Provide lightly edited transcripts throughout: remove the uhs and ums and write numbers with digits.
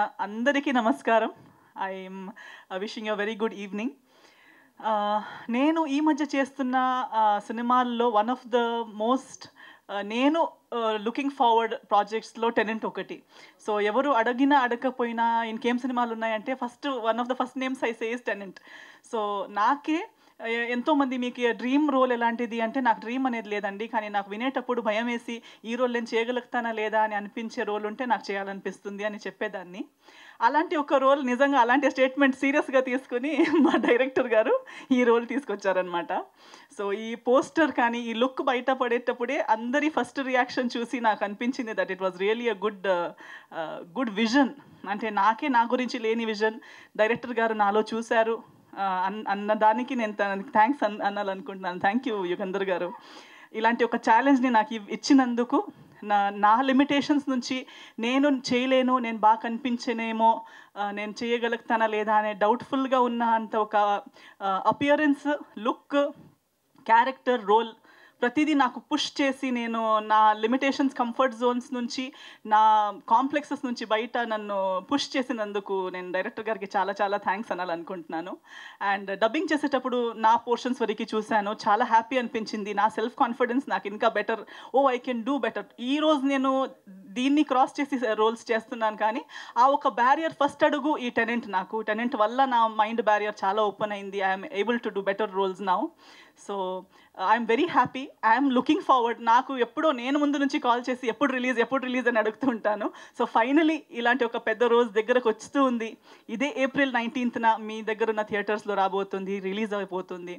అందరికీ నమస్కారం. I'm wishing you very good evening. నేను ఈ మధ్య చేస్తున్న సినిమాల్లో వన్ ఆఫ్ ద మోస్ట్ నేను లుకింగ్ ఫార్వర్డ్ ప్రాజెక్ట్స్లో టెనెంట్ ఒకటి. సో ఎవరు అడిగినా అడగకపోయినా ఇంకేం సినిమాలు ఉన్నాయంటే one of the first names I say is tenant. So నాకే ఎంతోమంది మీకు డ్రీమ్ రోల్ ఎలాంటిది అంటే నాకు డ్రీమ్ అనేది లేదండి, కానీ నాకు వినేటప్పుడు భయం వేసి ఈ రోల్ నేను చేయగలుగుతానా లేదా అని అనిపించే రోల్ ఉంటే నాకు చేయాలనిపిస్తుంది అని చెప్పేదాన్ని. అలాంటి ఒక రోల్ నిజంగా అలాంటి స్టేట్మెంట్ సీరియస్గా తీసుకుని మా డైరెక్టర్ గారు ఈ రోల్ తీసుకొచ్చారనమాట. సో ఈ పోస్టర్ కానీ ఈ లుక్ బయట పడేటప్పుడే అందరి ఫస్ట్ రియాక్షన్ చూసి నాకు అనిపించింది that it was really a good vision. అంటే నా గురించి లేని విజన్ డైరెక్టర్ గారు నాలో చూశారు అన్న దానికి నేను థ్యాంక్స్ అనాలనుకుంటున్నాను. థ్యాంక్ యూ యుగంధర్ గారు. ఇలాంటి ఒక ఛాలెంజ్ని నాకు ఇచ్చినందుకు నా లిమిటేషన్స్ నుంచి నేను చేయలేను, నేను బాగా కనిపించనేమో, నేను చేయగలుగుతానా లేదా అనే డౌట్ఫుల్గా ఉన్న అంత ఒక అపియరెన్స్, లుక్, క్యారెక్టర్, రోల్ ప్రతిదీ నాకు పుష్ చేసి నేను నా లిమిటేషన్స్, కంఫర్ట్ జోన్స్ నుంచి, నా కాంప్లెక్సెస్ నుంచి బయట నన్ను పుష్ చేసినందుకు నేను డైరెక్టర్ గారికి చాలా చాలా థ్యాంక్స్ అనాలనుకుంటున్నాను. అండ్ డబ్బింగ్ చేసేటప్పుడు నా పోర్షన్స్ వరకు చూశాను, చాలా హ్యాపీ అనిపించింది. నా సెల్ఫ్ కాన్ఫిడెన్స్ నాకు ఇంకా better, I can do better. ఈరోజు నేను దీన్ని క్రాస్ చేసి రోల్స్ చేస్తున్నాను, కానీ ఆ ఒక బ్యారియర్ ఫస్ట్ అడుగు ఈ టెనెంట్ వల్ల నా మైండ్ బ్యారియర్ చాలా ఓపెన్ అయింది. I'm able to do better roles now. So I'm very happy, I'm looking forward. నాకు ఎప్పుడో నేను ముందు నుంచి కాల్ చేసి ఎప్పుడు రిలీజ్ అని అడుగుతూ ఉంటాను. సో ఫైనలీ ఇలాంటి ఒక పెద్ద రోజు దగ్గరకు వస్తూ ఉంది. ఇదే April 19th మీ దగ్గర ఉన్న థియేటర్స్లో రాబోతుంది, రిలీజ్ అయిపోతుంది.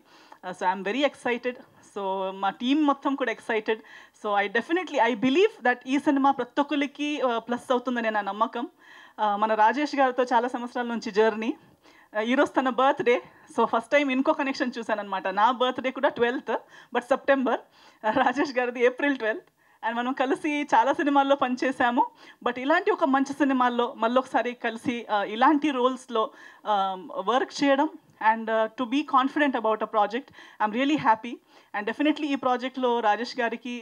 So I'm very excited. So మా టీం మొత్తం కూడా excited. So I believe that ఈ సినిమా ప్రతి ఒక్కరికి ప్లస్ అవుతుందనే నా నమ్మకం. మన రాజేష్ గారితో చాలా సంవత్సరాల నుంచి జర్నీ. ఈరోజు తన బర్త్డే. సో ఫస్ట్ టైం ఇంకో కనెక్షన్ చూశాను అనమాట. నా బర్త్డే కూడా 12th, బట్ సెప్టెంబర్. రాజేష్ గారిది April 12th. అండ్ మనం కలిసి చాలా సినిమాల్లో పనిచేసాము. బట్ ఇలాంటి ఒక మంచి సినిమాల్లో మళ్ళొకసారి కలిసి ఇలాంటి రోల్స్లో వర్క్ చేయడం and to be confident about a project, I'm really happy. And definitely ఈ ప్రాజెక్ట్లో రాజేష్ గారికి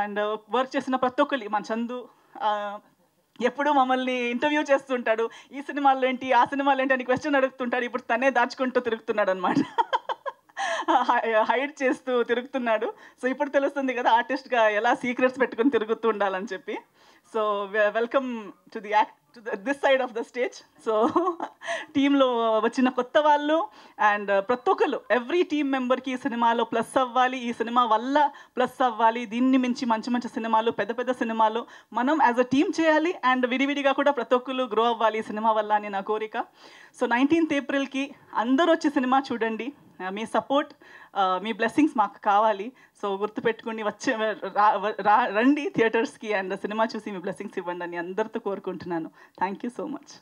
అండ్ వర్క్ చేసిన ప్రతి ఒక్కరి, మన చందు ఎప్పుడు మమ్మల్ని ఇంటర్వ్యూ చేస్తుంటాడు, ఈ సినిమాల్లో ఏంటి ఆ సినిమాలు ఏంటి అని క్వశ్చన్ అడుగుతుంటాడు. ఇప్పుడు తనే దాచుకుంటూ తిరుగుతున్నాడు అనమాట, హైడ్ చేస్తూ తిరుగుతున్నాడు. సో ఇప్పుడు తెలుస్తుంది కదా ఆర్టిస్ట్గా ఎలా సీక్రెట్స్ పెట్టుకుని తిరుగుతూ ఉండాలని చెప్పి. So welcome to this side of the stage. So టీంలో వచ్చిన కొత్త వాళ్ళు అండ్ ప్రతి ఒక్కరు, ఎవ్రీ టీమ్ మెంబర్కి ఈ సినిమాలో ప్లస్ అవ్వాలి, ఈ సినిమా వల్ల ప్లస్ అవ్వాలి. దీన్ని మించి మంచి సినిమాలు, పెద్ద సినిమాలు మనం యాజ్ అ టీమ్ చేయాలి అండ్ విడివిడిగా కూడా ప్రతి ఒక్కరు గ్రో అవ్వాలి ఈ సినిమా వల్ల అని నా కోరిక. సో 19th Aprilకి అందరూ వచ్చి సినిమా చూడండి. మీ సపోర్ట్, మీ బ్లెస్సింగ్స్ మాకు కావాలి. సో గుర్తుపెట్టుకుని రండి థియేటర్స్కి అండ్ సినిమా చూసి మీ బ్లెస్సింగ్స్ ఇవ్వండి అని అందరితో కోరుకుంటున్నాను. Thank you so much.